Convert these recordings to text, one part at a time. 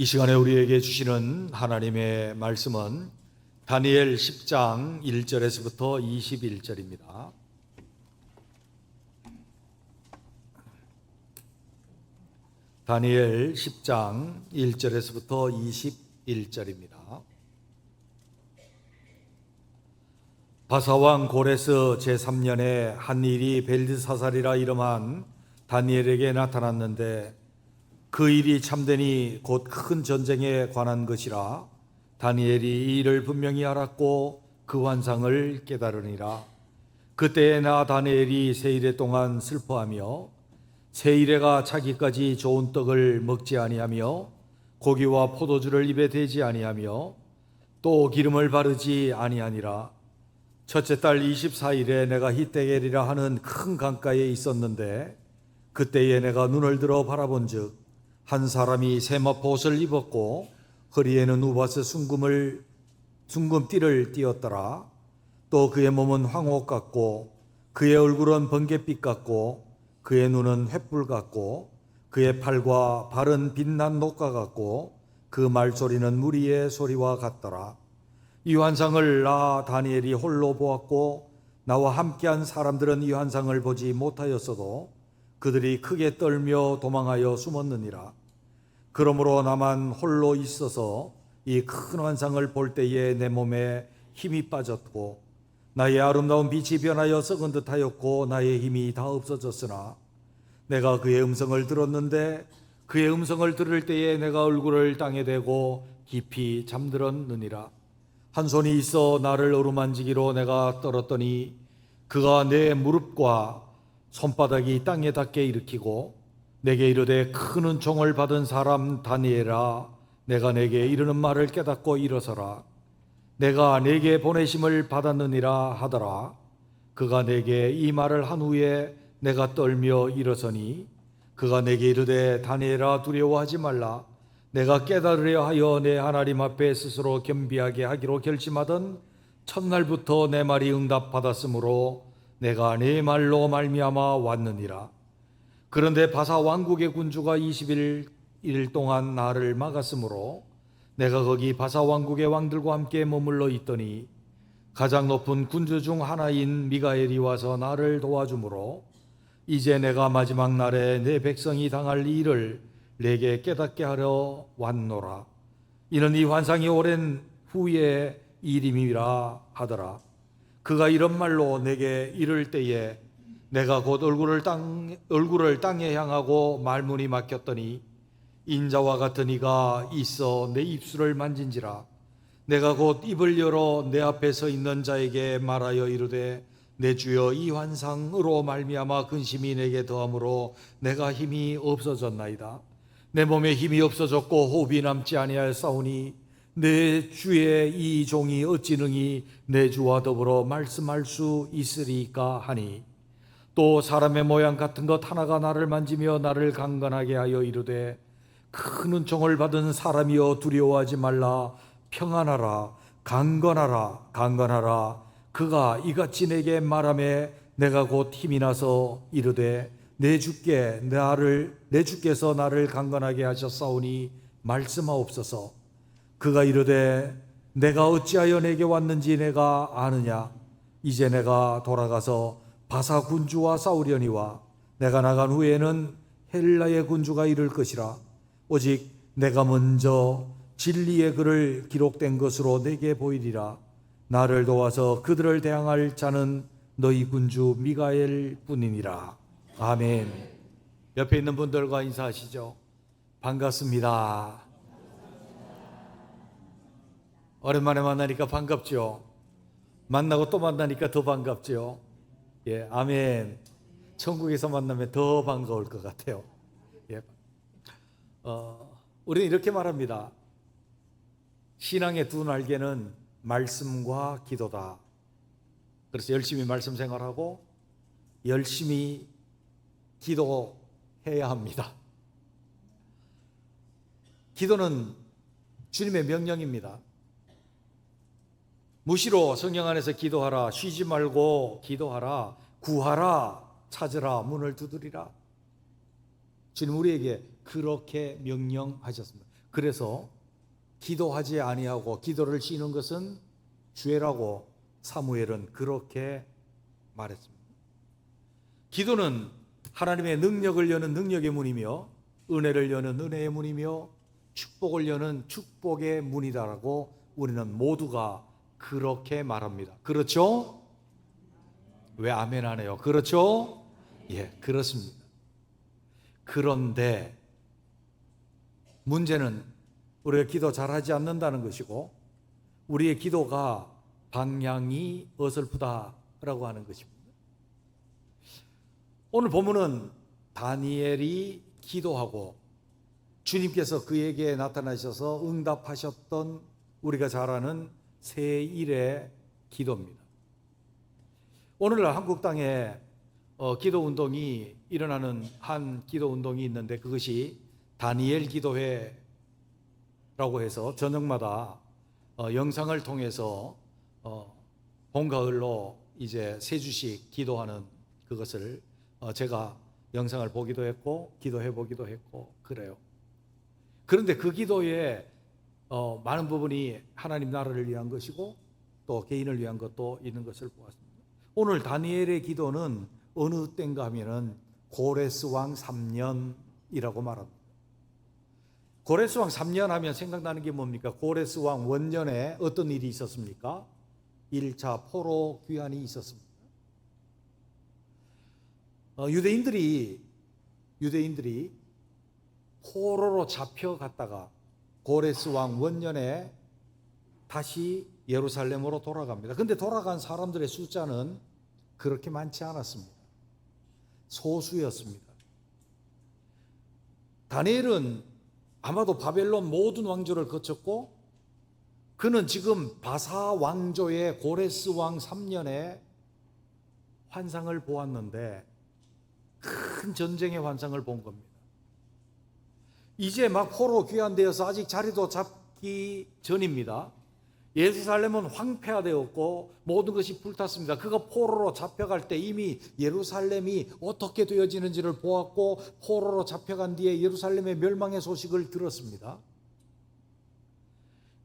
이 시간에 우리에게 주시는 하나님의 말씀은 다니엘 10장 1절에서부터 21절입니다. 다니엘 10장 1절에서부터 21절입니다. 바사왕 고레스 제3년에 한 일이 벨드사살이라 이름한 다니엘에게 나타났는데 그 일이 참되니 곧 큰 전쟁에 관한 것이라 다니엘이 이 일을 분명히 알았고 그 환상을 깨달으니라. 그때에 나 다니엘이 세 이래 동안 슬퍼하며 세 이래가 차기까지 좋은 떡을 먹지 아니하며 고기와 포도주를 입에 대지 아니하며 또 기름을 바르지 아니하니라. 첫째 달 24일에 내가 히데겔이라 하는 큰 강가에 있었는데 그때에 내가 눈을 들어 바라본즉 한 사람이 세마포옷을 입었고 허리에는 우바스 순금띠를 띠었더라. 또 그의 몸은 황옥 같고 그의 얼굴은 번갯빛 같고 그의 눈은 횃불 같고 그의 팔과 발은 빛난 녹과 같고 그 말소리는 무리의 소리와 같더라. 이 환상을 나 다니엘이 홀로 보았고 나와 함께한 사람들은 이 환상을 보지 못하였어도 그들이 크게 떨며 도망하여 숨었느니라. 그러므로 나만 홀로 있어서 이 큰 환상을 볼 때에 내 몸에 힘이 빠졌고 나의 아름다운 빛이 변하여 썩은 듯하였고 나의 힘이 다 없어졌으나 내가 그의 음성을 들었는데 그의 음성을 들을 때에 내가 얼굴을 땅에 대고 깊이 잠들었느니라. 한 손이 있어 나를 어루만지기로 내가 떨었더니 그가 내 무릎과 손바닥이 땅에 닿게 일으키고 내게 이르되 큰 은총을 받은 사람 다니엘아, 내가 내게 이르는 말을 깨닫고 일어서라. 내가 내게 보내심을 받았느니라 하더라. 그가 내게 이 말을 한 후에 내가 떨며 일어서니 그가 내게 이르되 다니엘아, 두려워하지 말라. 내가 깨달으려 하여 내 하나님 앞에 스스로 겸비하게 하기로 결심하던 첫날부터 내 말이 응답받았으므로 내가 네 말로 말미암아 왔느니라. 그런데 바사 왕국의 군주가 21일 동안 나를 막았으므로 내가 거기 바사 왕국의 왕들과 함께 머물러 있더니 가장 높은 군주 중 하나인 미가엘이 와서 나를 도와주므로 이제 내가 마지막 날에 내 백성이 당할 일을 내게 깨닫게 하려 왔노라. 이는 이 환상이 오랜 후의 일임이라 하더라. 그가 이런 말로 내게 이를 때에 내가 곧 얼굴을 땅에 향하고 말문이 막혔더니 인자와 같은 이가 있어 내 입술을 만진지라. 내가 곧 입을 열어 내 앞에 서 있는 자에게 말하여 이르되 내 주여, 이 환상으로 말미암아 근심이 내게 더함으로 내가 힘이 없어졌나이다. 내 몸에 힘이 없어졌고 호흡이 남지 아니하였사오니 내 주의 이 종이 어찌 능히 내 주와 더불어 말씀할 수 있으리까 하니 또 사람의 모양 같은 것 하나가 나를 만지며 나를 강건하게 하여 이르되 큰 은총을 받은 사람이여, 두려워하지 말라. 평안하라. 강건하라. 그가 이같이 내게 말하며 내가 곧 힘이 나서 이르되 내 주께서 나를 강건하게 하셨사오니 말씀하옵소서. 그가 이르되 내가 어찌하여 내게 왔는지 내가 아느냐. 이제 내가 돌아가서 바사 군주와 싸우려니와 내가 나간 후에는 헬라의 군주가 이를 것이라. 오직 내가 먼저 진리의 글을 기록된 것으로 내게 보이리라. 나를 도와서 그들을 대항할 자는 너희 군주 미가엘 뿐이니라. 아멘. 옆에 있는 분들과 인사하시죠. 반갑습니다. 오랜만에 만나니까 반갑죠. 만나고 또 만나니까 더 반갑죠. 예, 아멘. 천국에서 만나면 더 반가울 것 같아요. 예. 우리는 이렇게 말합니다. 신앙의 두 날개는 말씀과 기도다. 그래서 열심히 말씀 생활하고 열심히 기도해야 합니다. 기도는 주님의 명령입니다. 무시로 성경 안에서 기도하라, 쉬지 말고 기도하라, 구하라, 찾으라, 문을 두드리라. 주님 우리에게 그렇게 명령하셨습니다. 그래서 기도하지 아니하고 기도를 쉬는 것은 죄라고 사무엘은 그렇게 말했습니다. 기도는 하나님의 능력을 여는 능력의 문이며 은혜를 여는 은혜의 문이며 축복을 여는 축복의 문이다라고 우리는 모두가 그렇게 말합니다. 그렇죠? 왜 아멘 안 해요? 그렇죠? 예, 그렇습니다. 그런데 문제는 우리가 기도 잘하지 않는다는 것이고 우리의 기도가 방향이 어설프다라고 하는 것입니다. 오늘 본문은 다니엘이 기도하고 주님께서 그에게 나타나셔서 응답하셨던 우리가 잘 아는 새 일의 기도입니다. 오늘날 한국 땅에 기도 운동이 일어나는 한 기도 운동이 있는데 그것이 다니엘 기도회라고 해서 저녁마다 영상을 통해서 봄 가을로 이제 세 주씩 기도하는 그것을 제가 영상을 보기도 했고 기도해 보기도 했고 그래요. 그런데 그 기도에 많은 부분이 하나님 나라를 위한 것이고 또 개인을 위한 것도 있는 것을 보았습니다. 오늘 다니엘의 기도는 어느 때인가 하면은 고레스 왕 3년이라고 말합니다. 고레스 왕 3년 하면 생각나는 게 뭡니까? 고레스 왕 원년에 어떤 일이 있었습니까? 1차 포로 귀환이 있었습니다. 유대인들이 포로로 잡혀갔다가 고레스 왕 원년에 다시 예루살렘으로 돌아갑니다. 그런데 돌아간 사람들의 숫자는 그렇게 많지 않았습니다. 소수였습니다. 다니엘은 아마도 바벨론 모든 왕조를 거쳤고 그는 지금 바사 왕조의 고레스 왕 3년에 환상을 보았는데 큰 전쟁의 환상을 본 겁니다. 이제 막 포로 귀환되어서 아직 자리도 잡기 전입니다. 예루살렘은 황폐화되었고 모든 것이 불탔습니다. 그가 포로로 잡혀갈 때 이미 예루살렘이 어떻게 되어지는지를 보았고 포로로 잡혀간 뒤에 예루살렘의 멸망의 소식을 들었습니다.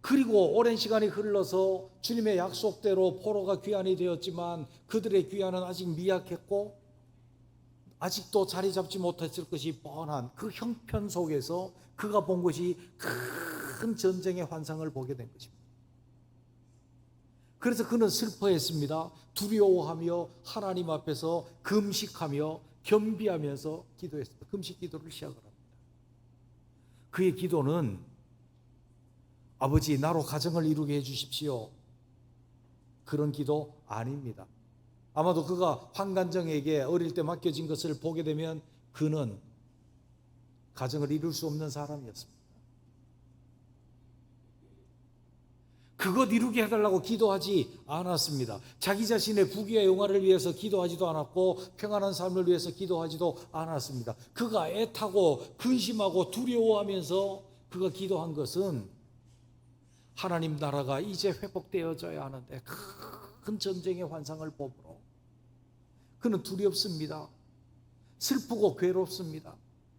그리고 오랜 시간이 흘러서 주님의 약속대로 포로가 귀환이 되었지만 그들의 귀환은 아직 미약했고 아직도 자리 잡지 못했을 것이 뻔한 그 형편 속에서 그가 본 것이 큰 전쟁의 환상을 보게 된 것입니다. 그래서 그는 슬퍼했습니다. 두려워하며 하나님 앞에서 금식하며 겸비하면서 기도했습니다. 금식 기도를 시작을 합니다. 그의 기도는 아버지 나로 가정을 이루게 해주십시오. 그런 기도 아닙니다. 아마도 그가 환관정에게 어릴 때 맡겨진 것을 보게 되면 그는 가정을 이룰 수 없는 사람이었습니다. 그것 이루게 해달라고 기도하지 않았습니다. 자기 자신의 부귀와 영화를 위해서 기도하지도 않았고 평안한 삶을 위해서 기도하지도 않았습니다. 그가 애타고 근심하고 두려워하면서 그가 기도한 것은 하나님 나라가 이제 회복되어져야 하는데 큰 전쟁의 환상을 보므로 그는 두렵습니다. 슬프고 괴롭습니다.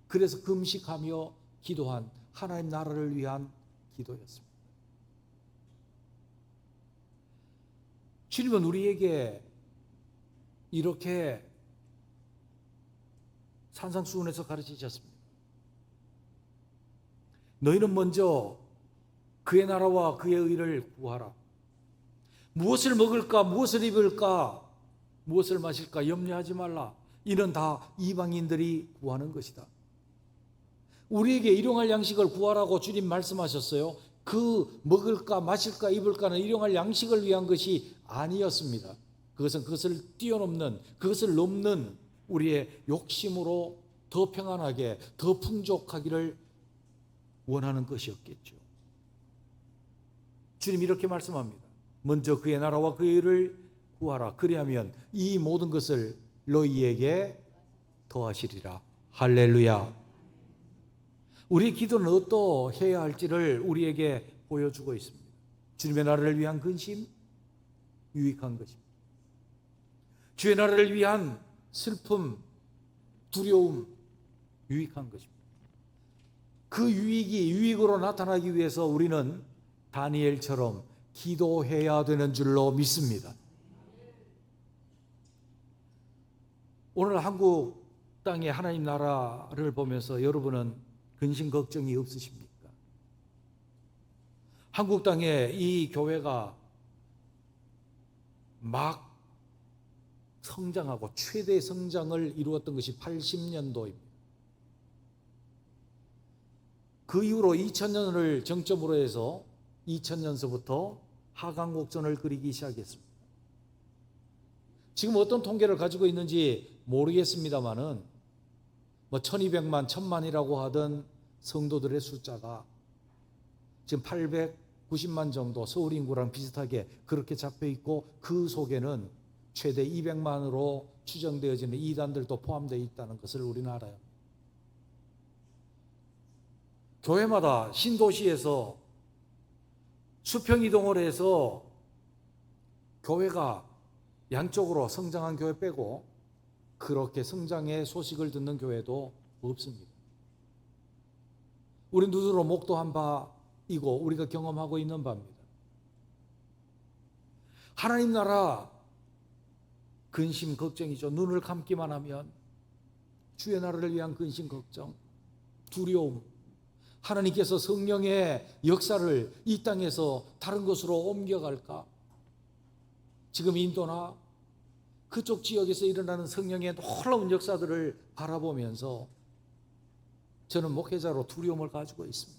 그래서 금식하며 기도한 하나님 나라를 위한 기도였습니다. 주님은 우리에게 이렇게 산상수훈에서 가르치셨습니다. 너희는 먼저 그의 나라와 그의 의를 구하라. 무엇을 먹을까, 무엇을 입을까, 무엇을 마실까 염려하지 말라. 이는 다 이방인들이 구하는 것이다. 우리에게 일용할 양식을 구하라고 주님 말씀하셨어요. 그 먹을까 마실까 입을까는 일용할 양식을 위한 것이 아니었습니다. 그것을 뛰어넘는, 그것을 넘는 우리의 욕심으로 더 평안하게, 더 풍족하기를 원하는 것이었겠죠. 주님 이렇게 말씀합니다. 먼저 그의 나라와 그의 의를 구하라. 그리하면 이 모든 것을 너희에게 더하시리라. 할렐루야. 우리의 기도는 어떠해야 할지를 우리에게 보여주고 있습니다. 주님의 나라를 위한 근심, 유익한 것입니다. 주의 나라를 위한 슬픔, 두려움, 유익한 것입니다. 그 유익으로 나타나기 위해서 우리는 다니엘처럼 기도해야 되는 줄로 믿습니다. 오늘 한국 땅의 하나님 나라를 보면서 여러분은 근심 걱정이 없으십니까? 한국 땅에 이 교회가 막 성장하고 최대 성장을 이루었던 것이 80년도입니다. 그 이후로 2000년을 정점으로 해서 2000년서부터 하강곡선을 그리기 시작했습니다. 지금 어떤 통계를 가지고 있는지 모르겠습니다만은 1200만, 1000만이라고 하던 성도들의 숫자가 지금 890만 정도, 서울 인구랑 비슷하게 그렇게 잡혀 있고, 그 속에는 최대 200만으로 추정되어지는 이단들도 포함되어 있다는 것을 우리는 알아요. 교회마다 신도시에서 수평 이동을 해서 교회가 양쪽으로 성장한 교회 빼고 그렇게 성장의 소식을 듣는 교회도 없습니다. 우리 눈으로 목도한 바이고 우리가 경험하고 있는 바입니다. 하나님 나라 근심 걱정이죠. 눈을 감기만 하면 주의 나라를 위한 근심 걱정, 두려움, 하나님께서 성령의 역사를 이 땅에서 다른 곳으로 옮겨갈까? 지금 인도나 그쪽 지역에서 일어나는 성령의 놀라운 역사들을 바라보면서 저는 목회자로 두려움을 가지고 있습니다.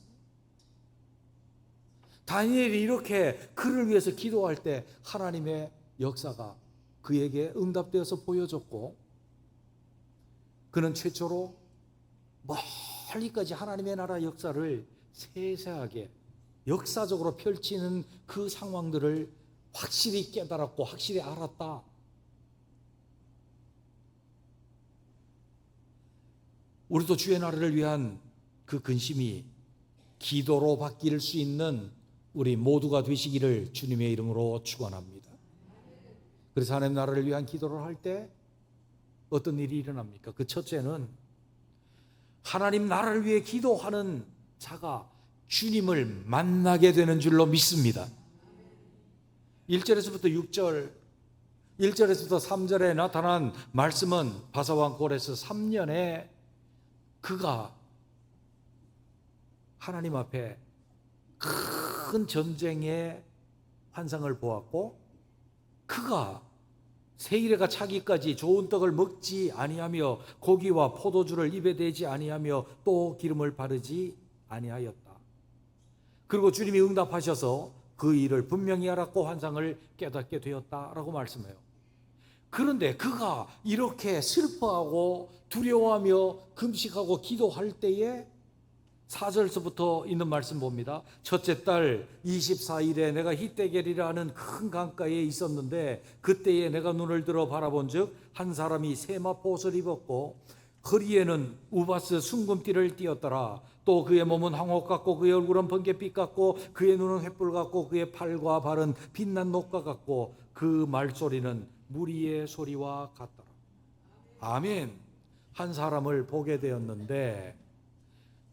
다니엘이 이렇게 그를 위해서 기도할 때 하나님의 역사가 그에게 응답되어서 보여졌고, 그는 최초로 멀리까지 하나님의 나라 역사를 세세하게 역사적으로 펼치는 그 상황들을 확실히 깨달았고 확실히 알았다. 우리도 주의 나라를 위한 그 근심이 기도로 바뀔 수 있는 우리 모두가 되시기를 주님의 이름으로 축원합니다. 그래서 하나님 나라를 위한 기도를 할 때 어떤 일이 일어납니까? 그 첫째는 하나님 나라를 위해 기도하는 자가 주님을 만나게 되는 줄로 믿습니다. 1절에서부터 6절, 1절에서부터 3절에 나타난 말씀은 바사왕 고레스 3년에 그가 하나님 앞에 큰 전쟁의 환상을 보았고, 그가 세일에가 차기까지 좋은 떡을 먹지 아니하며 고기와 포도주를 입에 대지 아니하며 또 기름을 바르지 아니하였다. 그리고 주님이 응답하셔서 그 일을 분명히 알았고 환상을 깨닫게 되었다라고 말씀해요. 그런데 그가 이렇게 슬퍼하고 두려워하며 금식하고 기도할 때에 4절서부터 있는 말씀 봅니다. 첫째 달 24일에 내가 히데겔이라는 큰 강가에 있었는데 그때에 내가 눈을 들어 바라본 즉 한 사람이 세마포옷을 입었고 허리에는 우바스 순금띠를 띠었더라. 또 그의 몸은 황옥 같고 그의 얼굴은 번갯빛 같고 그의 눈은 횃불 같고 그의 팔과 발은 빛난 녹과 같고 그 말소리는 무리의 소리와 같더라. 아멘. 한 사람을 보게 되었는데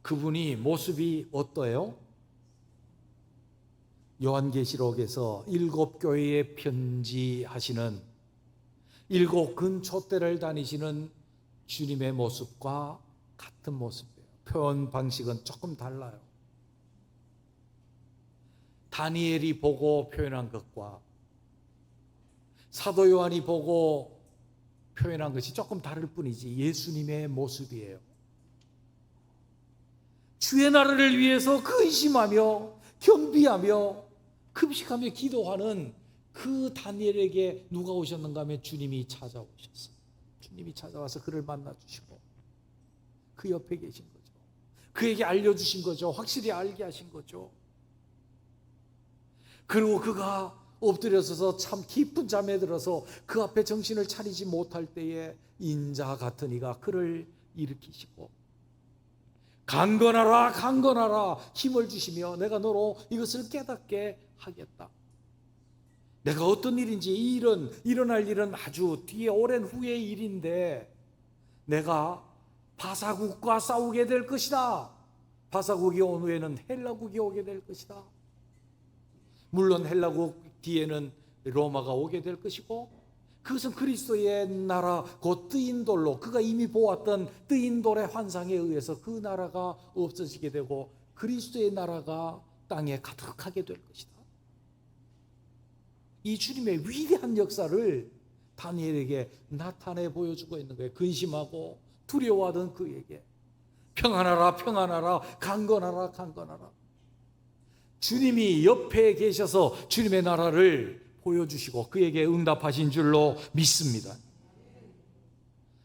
그분이 모습이 어떠해요? 요한계시록에서 7 교회에 편지하시는 7 근촛대를 다니시는 주님의 모습과 같은 모습이에요. 표현 방식은 조금 달라요. 다니엘이 보고 표현한 것과 사도 요한이 보고 표현한 것이 조금 다를 뿐이지 예수님의 모습이에요. 주의 나라를 위해서 근심하며 겸비하며 금식하며 기도하는 그 다니엘에게 누가 오셨는가 하면 주님이 찾아오셨어요. 주님이 찾아와서 그를 만나주시고 그 옆에 계신 거죠. 그에게 알려주신 거죠. 확실히 알게 하신 거죠. 그리고 그가 엎드려서서 참 깊은 잠에 들어서 그 앞에 정신을 차리지 못할 때에 인자 같은 이가 그를 일으키시고 강건하라 강건하라 힘을 주시며 내가 너로 이것을 깨닫게 하겠다. 내가 어떤 일인지 이 일은 일어날 일은 아주 뒤에 오랜 후의 일인데 내가 바사국과 싸우게 될 것이다. 바사국이 온 후에는 헬라국이 오게 될 것이다. 물론 헬라국 뒤에는 로마가 오게 될 것이고, 그것은 그리스도의 나라 곧 뜨인 돌로, 그가 이미 보았던 뜨인 돌의 환상에 의해서 그 나라가 없어지게 되고 그리스도의 나라가 땅에 가득하게 될 것이다. 이 주님의 위대한 역사를 다니엘에게 나타내 보여주고 있는 거예요. 근심하고 두려워하던 그에게 평안하라, 평안하라, 강건하라, 강건하라. 주님이 옆에 계셔서 주님의 나라를 보여주시고 그에게 응답하신 줄로 믿습니다.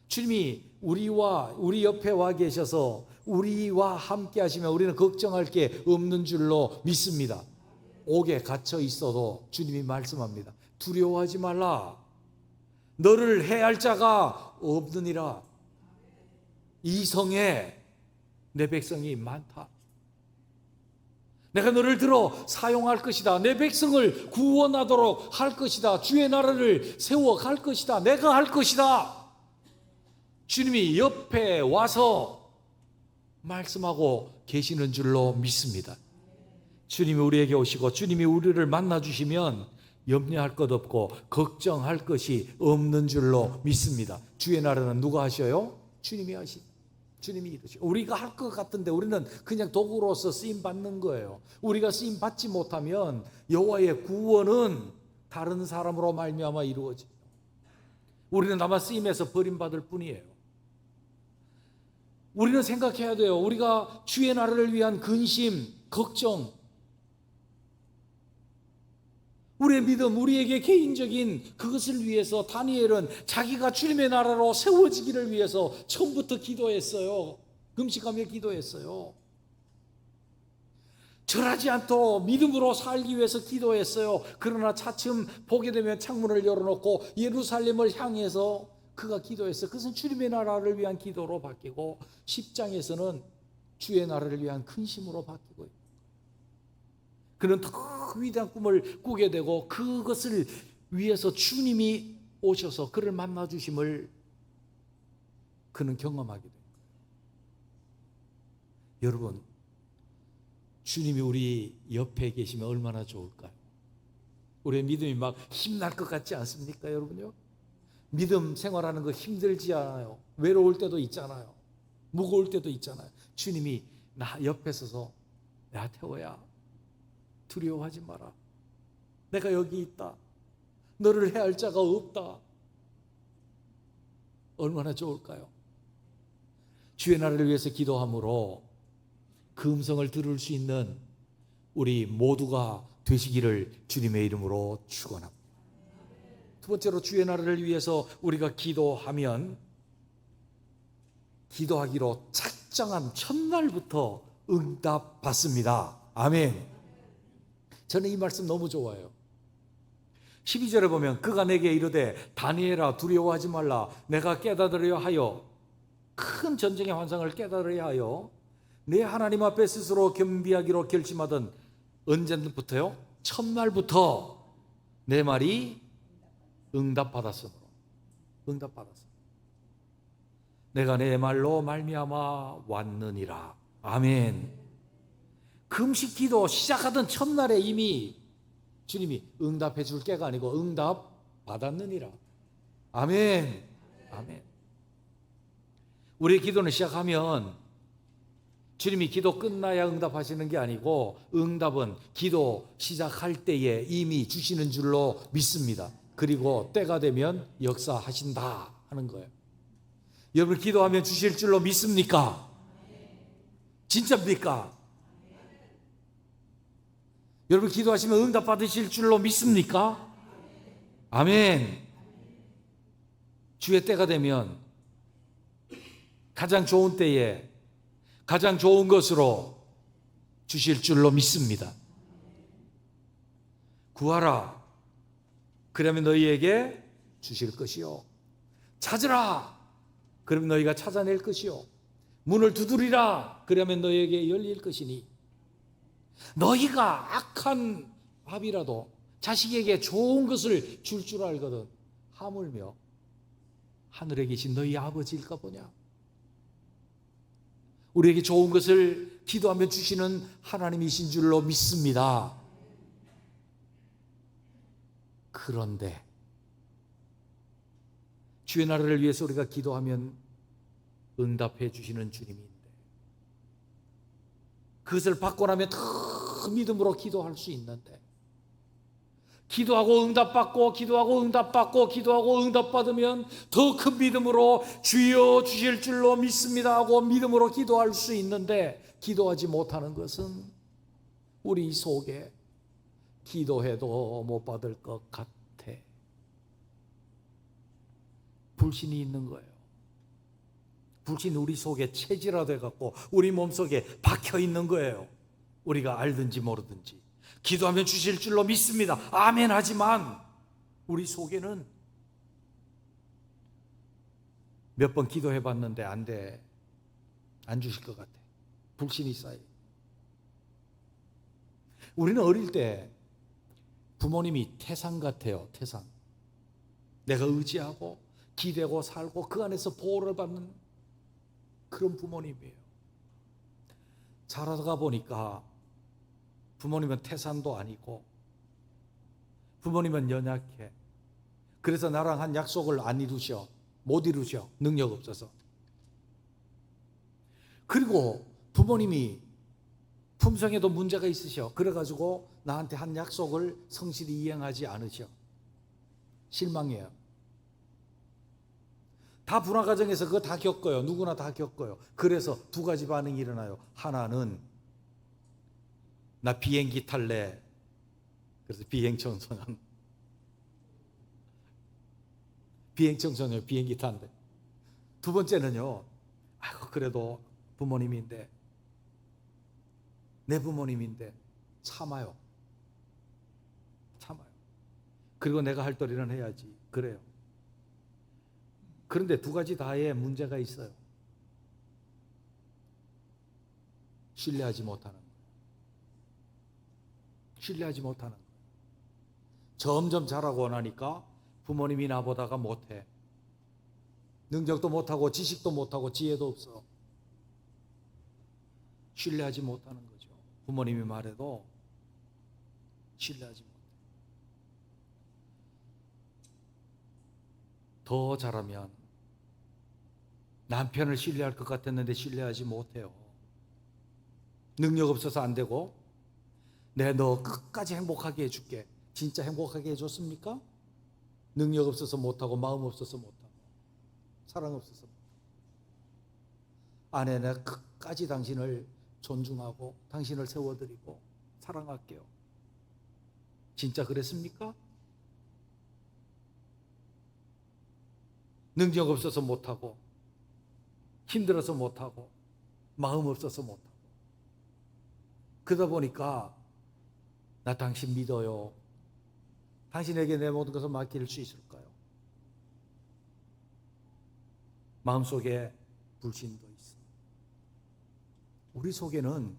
주님이 우리 옆에 와 계셔서 우리와 함께 하시면 우리는 걱정할 게 없는 줄로 믿습니다. 옥에 갇혀 있어도 주님이 말씀합니다. 두려워하지 말라. 너를 해할 자가 없느니라. 이 성에 내 백성이 많다. 내가 너를 들어 사용할 것이다. 내 백성을 구원하도록 할 것이다. 주의 나라를 세워갈 것이다. 내가 할 것이다. 주님이 옆에 와서 말씀하고 계시는 줄로 믿습니다. 주님이 우리에게 오시고 주님이 우리를 만나주시면 염려할 것 없고 걱정할 것이 없는 줄로 믿습니다. 주의 나라는 누가 하셔요? 주님이 하시죠. 주님이 이러시고, 우리가 할 것 같은데 우리는 그냥 도구로서 쓰임 받는 거예요. 우리가 쓰임 받지 못하면 여호와의 구원은 다른 사람으로 말미암아 이루어져요. 우리는 다만 쓰임에서 버림받을 뿐이에요. 우리는 생각해야 돼요. 우리가 주의 나라를 위한 근심, 걱정, 우리의 믿음, 우리에게 개인적인 그것을 위해서 다니엘은 자기가 주님의 나라로 세워지기를 위해서 처음부터 기도했어요. 금식하며 기도했어요. 절하지 않도록 믿음으로 살기 위해서 기도했어요. 그러나 차츰 보게 되면 창문을 열어놓고 예루살렘을 향해서 그가 기도했어요. 그것은 주님의 나라를 위한 기도로 바뀌고 10장에서는 주의 나라를 위한 근심으로 바뀌고 있어요. 그는 더 위대한 꿈을 꾸게 되고 그것을 위해서 주님이 오셔서 그를 만나주심을 그는 경험하게 됩니다. 여러분, 주님이 우리 옆에 계시면 얼마나 좋을까요? 우리의 믿음이 막 힘날 것 같지 않습니까, 여러분요? 믿음 생활하는 거 힘들지 않아요. 외로울 때도 있잖아요. 무거울 때도 있잖아요. 주님이 나 옆에 서서 야 태호야, 두려워하지 마라. 내가 여기 있다. 너를 해할 자가 없다. 얼마나 좋을까요? 주의 나라를 위해서 기도함으로 그 음성을 들을 수 있는 우리 모두가 되시기를 주님의 이름으로 축원합니다. 두 번째로 주의 나라를 위해서 우리가 기도하면 기도하기로 작정한 첫날부터 응답받습니다. 아멘. 저는 이 말씀 너무 좋아요. 12절에 보면 그가 내게 이르되 다니엘아 두려워하지 말라. 내가 깨달으려 하여 큰 전쟁의 환상을 깨달으려 하여 내 하나님 앞에 스스로 겸비하기로 결심하던 언제부터요? 첫날부터 내 말이 응답받았으므로. 내가 내 말로 말미암아 왔느니라. 아멘. 금식 기도 시작하던 첫날에 이미 주님이 응답해 줄 게가 아니고 응답 받았느니라. 아멘. 아멘. 우리의 기도는 시작하면 주님이 기도 끝나야 응답하시는 게 아니고 응답은 기도 시작할 때에 이미 주시는 줄로 믿습니다. 그리고 때가 되면 역사하신다 하는 거예요. 여러분 기도하면 주실 줄로 믿습니까? 진짜입니까? 여러분 기도하시면 응답 받으실 줄로 믿습니까? 아멘. 주의 때가 되면 가장 좋은 때에 가장 좋은 것으로 주실 줄로 믿습니다. 구하라. 그러면 너희에게 주실 것이요. 찾으라. 그러면 너희가 찾아낼 것이요. 문을 두드리라. 그러면 너희에게 열릴 것이니 너희가 악한 아비라도 자식에게 좋은 것을 줄 줄 알거든 하물며 하늘에 계신 너희 아버지일까 보냐. 우리에게 좋은 것을 기도하면 주시는 하나님이신 줄로 믿습니다. 그런데 주의 나라를 위해서 우리가 기도하면 응답해 주시는 주님인데, 그것을 받고 나면 더 믿음으로 기도할 수 있는데, 기도하고 응답받고 기도하고 응답받고 기도하고 응답받으면 더 큰 믿음으로 주여 주실 줄로 믿습니다 하고 믿음으로 기도할 수 있는데, 기도하지 못하는 것은 우리 속에 기도해도 못 받을 것 같아 불신이 있는 거예요. 불신이 우리 속에 체질화돼 갖고 우리 몸속에 박혀 있는 거예요. 우리가 알든지 모르든지 기도하면 주실 줄로 믿습니다, 아멘, 하지만 우리 속에는 몇 번 기도해 봤는데 안 돼, 안 주실 것 같아. 불신이 쌓여. 우리는 어릴 때 부모님이 태산 같아요. 태산. 내가 의지하고 기대고 살고 그 안에서 보호를 받는 그런 부모님이에요. 자라가 보니까 부모님은 태산도 아니고 부모님은 연약해. 그래서 나랑 한 약속을 안 이루셔. 못 이루셔. 능력 없어서. 그리고 부모님이 품성에도 문제가 있으셔. 그래가지고 나한테 한 약속을 성실히 이행하지 않으셔. 실망해요. 다 분화 과정에서 그거 다 겪어요. 누구나 다 겪어요. 그래서 두 가지 반응이 일어나요. 하나는 나 비행기 탈래. 그래서 비행청소년 비행기 탄대. 두 번째는요, 아이고 그래도 부모님인데, 내 부모님인데 참아요. 그리고 내가 할 도리는 해야지. 그래요. 그런데 두 가지 다에 문제가 있어요. 신뢰하지 못하는 거예요. 신뢰하지 못하는 거예요. 점점 자라고 나니까 부모님이 나보다가 못해. 능력도 못하고 지식도 못하고 지혜도 없어. 신뢰하지 못하는 거죠. 부모님이 말해도 신뢰하지 못해. 더 자라면 남편을 신뢰할 것 같았는데 신뢰하지 못해요. 능력 없어서 안 되고, 내가 너 끝까지 행복하게 해줄게. 진짜 행복하게 해줬습니까? 능력 없어서 못하고, 마음 없어서 못하고, 사랑 없어서 못하고. 아내, 내가 끝까지 당신을 존중하고 당신을 세워드리고 사랑할게요. 진짜 그랬습니까? 능력 없어서 못하고, 힘들어서 못하고, 마음 없어서 못하고. 그러다 보니까 나 당신 믿어요. 당신에게 내 모든 것을 맡길 수 있을까요? 마음속에 불신도 있어. 우리 속에는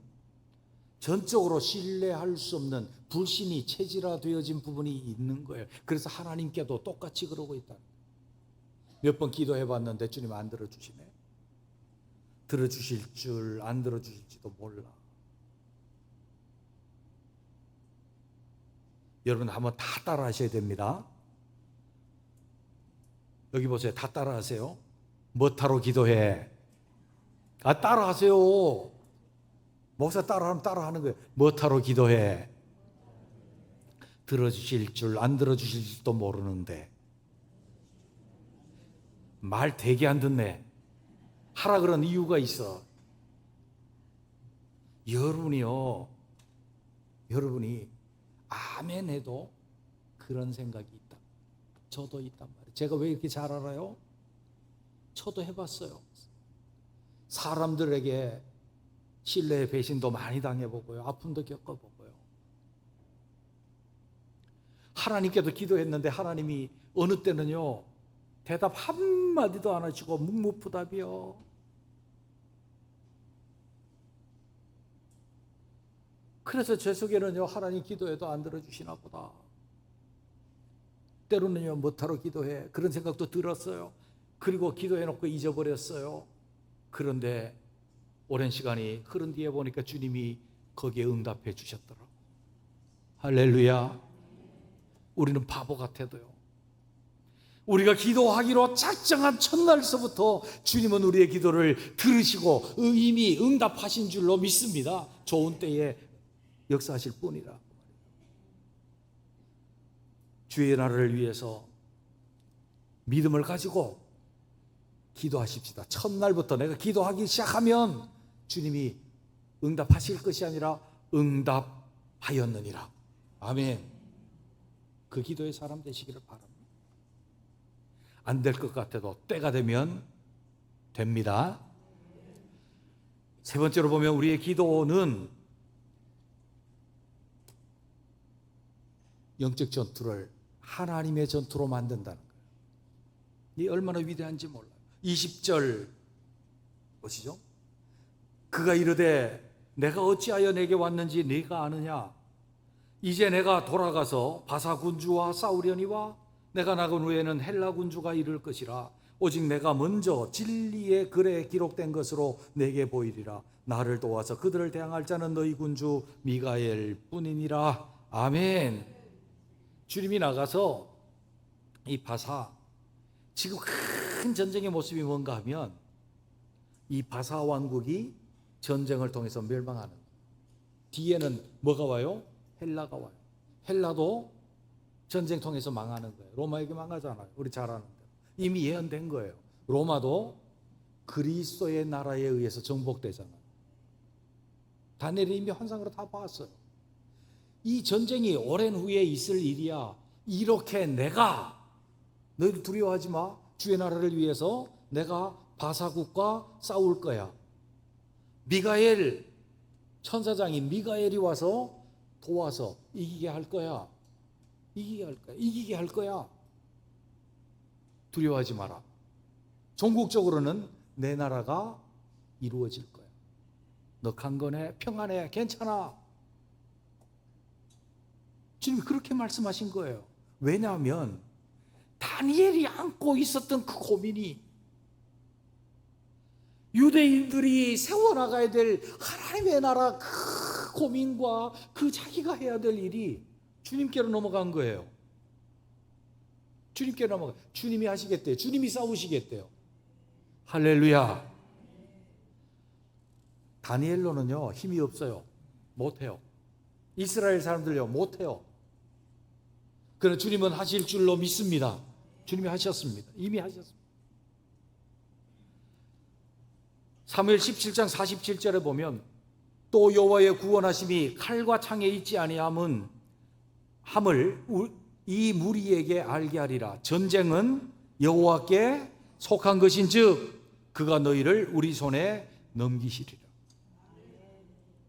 전적으로 신뢰할 수 없는 불신이 체질화되어진 부분이 있는 거예요. 그래서 하나님께도 똑같이 그러고 있다. 몇 번 기도해봤는데 주님 안 들어주시네. 들어주실 줄 안 들어주실지도 몰라. 여러분 한번 다 따라 하셔야 됩니다. 여기 보세요. 다 따라 하세요. 뭐하러 기도해? 따라 하세요. 목사 따라하면 따라 하는 거예요. 뭐하러 기도해? 들어주실 줄 안 들어주실지도 모르는데. 말 되게 안 듣네. 하라 그런 이유가 있어. 여러분이 아멘 해도 그런 생각이 있다. 저도 있단 말이에요. 제가 왜 이렇게 잘 알아요? 저도 해봤어요. 사람들에게 신뢰의 배신도 많이 당해보고요. 아픔도 겪어보고요. 하나님께도 기도했는데 하나님이 어느 때는요, 대답 한마디도 안 하시고 묵묵부답이요. 그래서 제 속에는요, 하나님 기도해도 안 들어주시나 보다. 때로는요, 뭐하러 기도해? 그런 생각도 들었어요. 그리고 기도해놓고 잊어버렸어요. 그런데 오랜 시간이 흐른 뒤에 보니까 주님이 거기에 응답해 주셨더라고. 할렐루야. 우리는 바보 같아도요, 우리가 기도하기로 작정한 첫날서부터 주님은 우리의 기도를 들으시고 이미 응답하신 줄로 믿습니다. 좋은 때에 역사하실 뿐이라. 주의 나라를 위해서 믿음을 가지고 기도하십시다. 첫날부터 내가 기도하기 시작하면 주님이 응답하실 것이 아니라 응답하였느니라. 아멘. 그 기도의 사람 되시기를 바랍니다. 안 될 것 같아도 때가 되면 됩니다. 세 번째로 보면 우리의 기도는 영적 전투를 하나님의 전투로 만든다는 거예요. 이 얼마나 위대한지 몰라요. 20절 보시죠. 그가 이르되 내가 어찌하여 내게 왔는지 네가 아느냐? 이제 내가 돌아가서 바사 군주와 싸우려니와 내가 나간 후에는 헬라 군주가 이를 것이라. 오직 내가 먼저 진리의 글에 기록된 것으로 내게 보이리라. 나를 도와서 그들을 대항할 자는 너희 군주 미가엘 뿐이니라. 아멘. 주님이 나가서 이 바사, 지금 큰 전쟁의 모습이 뭔가 하면 이 바사 왕국이 전쟁을 통해서 멸망하는 거예요. 뒤에는 뭐가 와요? 헬라가 와요. 헬라도 전쟁 통해서 망하는 거예요. 로마에게 망하잖아요. 우리 잘 아는데. 이미 예언된 거예요. 로마도 그리스도의 나라에 의해서 정복되잖아요. 다니엘이 이미 환상으로 다 봤어요. 이 전쟁이 오랜 후에 있을 일이야. 이렇게 내가, 너희들 두려워하지 마. 주의 나라를 위해서 내가 바사국과 싸울 거야. 미가엘, 천사장인 미가엘이 와서 도와서 이기게 할 거야. 이기게 할 거야. 이기게 할 거야. 두려워하지 마라. 종국적으로는 내 나라가 이루어질 거야. 너 강건해, 평안해, 괜찮아. 주님이 그렇게 말씀하신 거예요. 왜냐하면 다니엘이 안고 있었던 그 고민이, 유대인들이 세워나가야 될 하나님의 나라 그 고민과 그 자기가 해야 될 일이 주님께로 넘어간 거예요. 주님께로 넘어가. 주님이 하시겠대요. 주님이 싸우시겠대요. 할렐루야. 다니엘로는요 힘이 없어요. 못해요. 이스라엘 사람들요 못해요. 그러나 주님은 하실 줄로 믿습니다. 주님이 하셨습니다. 이미 하셨습니다. 사무엘 17장 47절에 보면 또 여호와의 구원하심이 칼과 창에 있지 아니함을 이 무리에게 알게 하리라. 전쟁은 여호와께 속한 것인즉 그가 너희를 우리 손에 넘기시리라.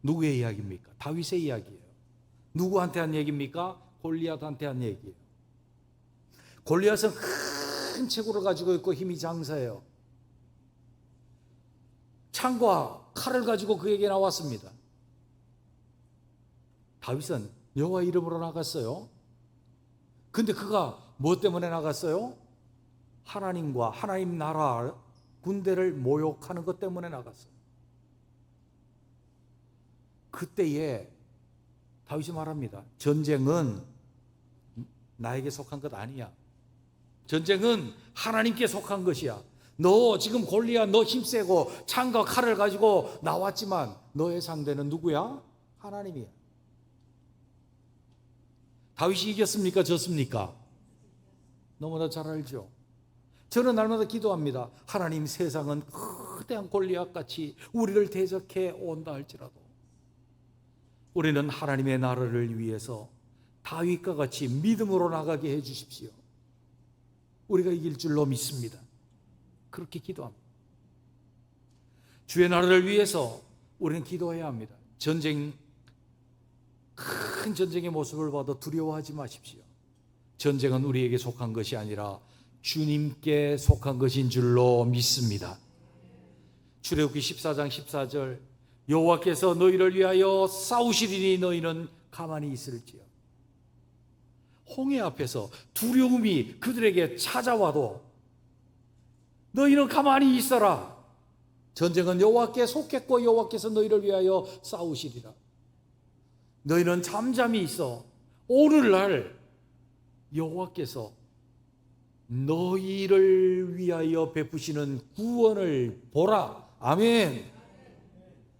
누구의 이야기입니까? 다윗의 이야기예요. 누구한테 한 얘기입니까? 골리앗한테 한 얘기예요. 골리앗은 큰 체구를 가지고 있고 힘이 장사해요. 창과 칼을 가지고 그에게 나왔습니다. 다윗은 여호와 이름으로 나갔어요. 근데 그가 뭐 때문에 나갔어요? 하나님과 하나님 나라 군대를 모욕하는 것 때문에 나갔어요. 그때에 다윗이 말합니다. 전쟁은 나에게 속한 것 아니야. 전쟁은 하나님께 속한 것이야. 너 지금 골리앗 너 힘세고 창과 칼을 가지고 나왔지만 너의 상대는 누구야? 하나님이야. 다윗이 이겼습니까? 졌습니까? 너무나 잘 알죠. 저는 날마다 기도합니다. 하나님, 세상은 거대한 골리앗같이 우리를 대적해 온다 할지라도 우리는 하나님의 나라를 위해서 다윗과 같이 믿음으로 나가게 해 주십시오. 우리가 이길 줄로 믿습니다. 그렇게 기도합니다. 주의 나라를 위해서 우리는 기도해야 합니다. 큰 전쟁의 모습을 봐도 두려워하지 마십시오. 전쟁은 우리에게 속한 것이 아니라 주님께 속한 것인 줄로 믿습니다. 출애굽기 14장 14절 여호와께서 너희를 위하여 싸우시리니 너희는 가만히 있을지어. 홍해 앞에서 두려움이 그들에게 찾아와도 너희는 가만히 있어라. 전쟁은 여호와께 속했고 여호와께서 너희를 위하여 싸우시리라. 너희는 잠잠히 있어. 오늘날 여호와께서 너희를 위하여 베푸시는 구원을 보라. 아멘.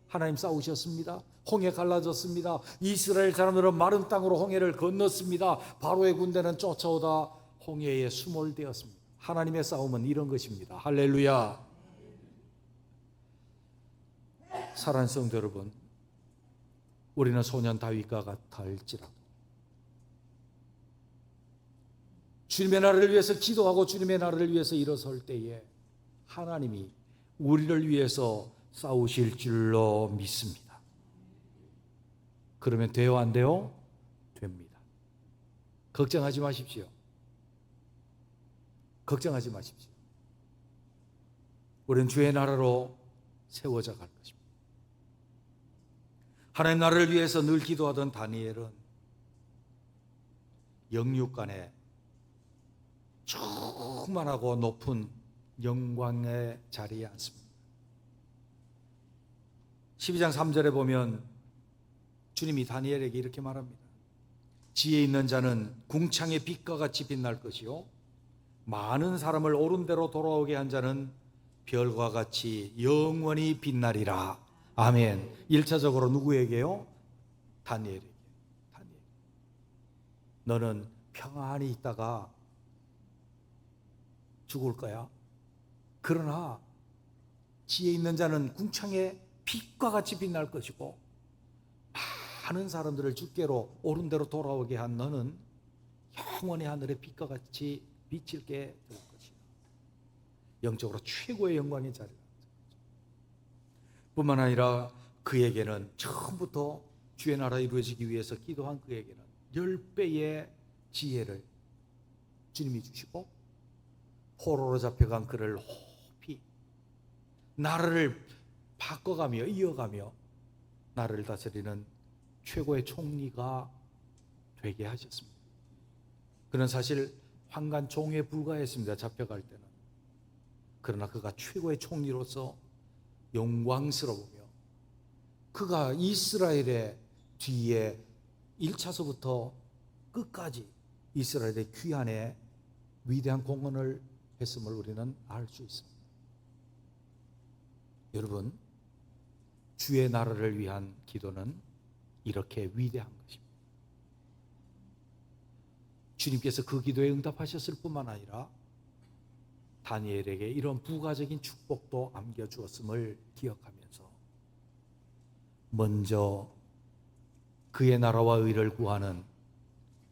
하나님 싸우셨습니다. 홍해 갈라졌습니다. 이스라엘 사람들은 마른 땅으로 홍해를 건넜습니다. 바로의 군대는 쫓아오다 홍해에 수몰되었습니다. 하나님의 싸움은 이런 것입니다. 할렐루야. 사랑하는 성도 여러분, 우리는 소년 다윗과 같아 할지라도 주님의 나라를 위해서 기도하고 주님의 나라를 위해서 일어설 때에 하나님이 우리를 위해서 싸우실 줄로 믿습니다. 그러면 돼요, 안 돼요? 됩니다. 걱정하지 마십시오. 걱정하지 마십시오. 우리는 주의 나라로 세워져 갈 것입니다. 하나님 나라를 위해서 늘 기도하던 다니엘은 영육간에 충만하고 높은 영광의 자리에 앉습니다. 12장 3절에 보면 주님이 다니엘에게 이렇게 말합니다. 지혜 있는 자는 궁창의 빛과 같이 빛날 것이요 많은 사람을 옳은 대로 돌아오게 한 자는 별과 같이 영원히 빛나리라. 아멘. 1차적으로 누구에게요? 다니엘에게. 다니엘. 너는 평안히 있다가 죽을 거야. 그러나 지혜 있는 자는 궁창의 빛과 같이 빛날 것이고 많은 사람들을 주께로 옳은 대로 돌아오게 한 너는 영원히 하늘의 빛과 같이 비칠게 될 것이야. 영적으로 최고의 영광의 자리다. 뿐만 아니라 그에게는 처음부터 주의 나라 이루어지기 위해서 기도한 그에게는 10배의 지혜를 주님이 주시고 포로로 잡혀간 그를 호피 나라를 바꿔가며 이어가며 나라를 다스리는 최고의 총리가 되게 하셨습니다. 그는 사실 환관 종에 불과했습니다. 잡혀갈 때는. 그러나 그가 최고의 총리로서 영광스러우며 그가 이스라엘의 뒤에 1차서부터 끝까지 이스라엘의 귀환에 위대한 공헌을 했음을 우리는 알 수 있습니다. 여러분, 주의 나라를 위한 기도는 이렇게 위대한 것입니다. 주님께서 그 기도에 응답하셨을 뿐만 아니라 다니엘에게 이런 부가적인 축복도 안겨주었음을 기억하면서 먼저 그의 나라와 의를 구하는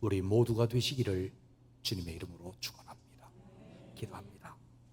우리 모두가 되시기를 주님의 이름으로 축원합니다.